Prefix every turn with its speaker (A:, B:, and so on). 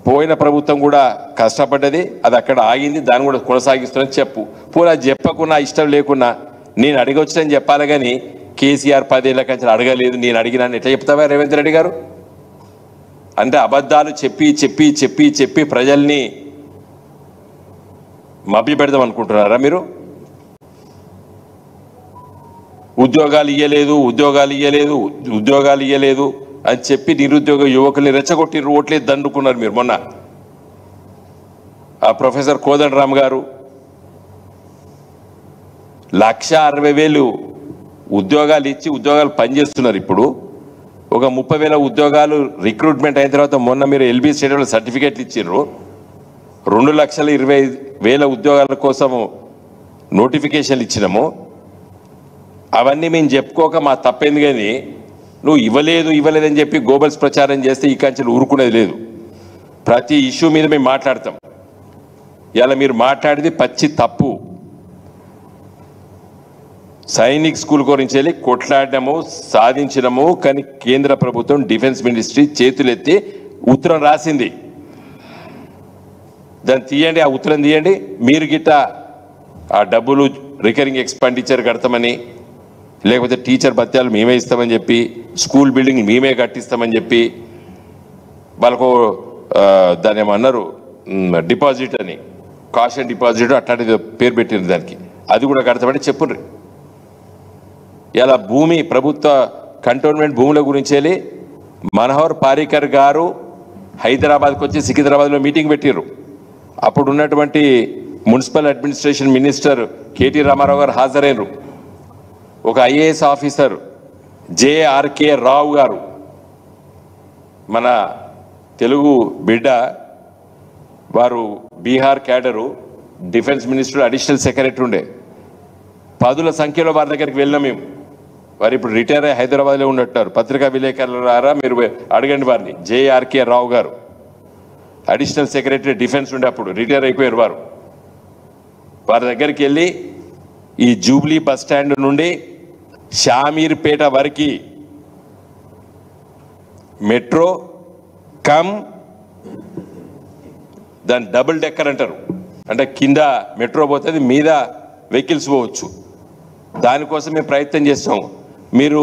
A: పోయిన ప్రభుత్వం కూడా కష్టపడ్డది, అది అక్కడ ఆగింది, దాన్ని కూడా కొనసాగిస్తుందని చెప్పు. పోలా చెప్పకున్నా ఇష్టం లేకున్నా నేను అడగొచ్చునని చెప్పాలి, కానీ కేసీఆర్ 10 ఏళ్ల కంచెం అడగలేదు, నేను అడిగినాను ఎట్లా చెప్తావా రేవంత్ రెడ్డి గారు? అంటే అబద్ధాలు చెప్పి చెప్పి చెప్పి చెప్పి ప్రజల్ని మభ్య పెడదాం అనుకుంటున్నారా మీరు? ఉద్యోగాలు ఇయ్యలేదు అని చెప్పి నిరుద్యోగ యువకుల్ని రెచ్చగొట్టి ఓట్లేదు దండుకున్నారు మీరు. మొన్న ఆ ప్రొఫెసర్ కోదండరామ్ గారు 1,60,000 ఉద్యోగాలు ఇచ్చి ఉద్యోగాలు పనిచేస్తున్నారు. ఇప్పుడు ఒక 30,000 ఉద్యోగాలు రిక్రూట్మెంట్ అయిన తర్వాత మొన్న మీరు ఎల్బీ స్టేడియంలో సర్టిఫికేట్లు ఇచ్చిర్రు. 2,20,000 ఉద్యోగాల కోసము నోటిఫికేషన్లు ఇచ్చినాము. అవన్నీ మేము చెప్పుకోక మా తప్పేంది, కానీ నువ్వు ఇవ్వలేదని చెప్పి గోబల్స్ ప్రచారం చేస్తే ఈ కంచెలు ఊరుకునేది లేదు. ప్రతి ఇష్యూ మీద మేము మాట్లాడతాం. ఇలా మీరు మాట్లాడేది పచ్చి తప్పు. సైనిక్ స్కూల్ గురించి వెళ్ళి కొట్లాడము, సాధించడము, కానీ కేంద్ర ప్రభుత్వం డిఫెన్స్ మినిస్ట్రీ చేతులెత్తి ఉత్తరం రాసింది. దాన్ని తీయండి, ఆ ఉత్తరం తీయండి. మీరు గిట్ట ఆ డబ్బులు రికరింగ్ ఎక్స్పెండిచర్ కడతామని, లేకపోతే టీచర్ భత్యాలు మేమే ఇస్తామని చెప్పి, స్కూల్ బిల్డింగ్ మేమే కట్టిస్తామని చెప్పి, వాళ్ళకు దాన్ని ఏమన్నారు డిపాజిట్ అని, కాషన్ డిపాజిట్ అట్లాంటిది పేరు పెట్టింది దానికి, అది కూడా కడతామని చెప్పుర్రి. ఇలా భూమి ప్రభుత్వ కంటోన్మెంట్ భూముల గురించి వెళ్ళి మనోహర్ పారీకర్ గారు హైదరాబాద్కి వచ్చి సికింద్రాబాద్లో మీటింగ్ పెట్టిర్రు. అప్పుడు ఉన్నటువంటి municipal administration minister KT Ramarao గారు హాజరైనరు. ఒక ఐఏఎస్ ఆఫీసర్ జేఆర్కే రావు గారు, మన తెలుగు బిడ్డ, వారు Bihar cadre, defence minister additional secretary ఉండే. 10ల సంఖ్యలో వారి దగ్గరికి వెళ్ళినాం మేము. వారు ఇప్పుడు రిటైర్ అయ్యి హైదరాబాద్లో ఉన్నట్టున్నారు. పత్రికా విలేకరులారా మీరు అడగండి వారిని. జేఆర్కే రావు గారు అడిషనల్ సెక్రటరీ డిఫెన్స్ ఉండే, అప్పుడు రిటైర్ అయిపోయారు వారు. వారి దగ్గరికి వెళ్ళి ఈ జూబ్లీ బస్ స్టాండ్ నుండి షామీర్పేట వరకు మెట్రో కమ్ దాని డబుల్ డెక్కర్ అంటారు, అంటే కింద మెట్రో పోతుంది, మీద వెహికల్స్ పోవచ్చు. దానికోసం మేము ప్రయత్నం చేస్తాం. మీరు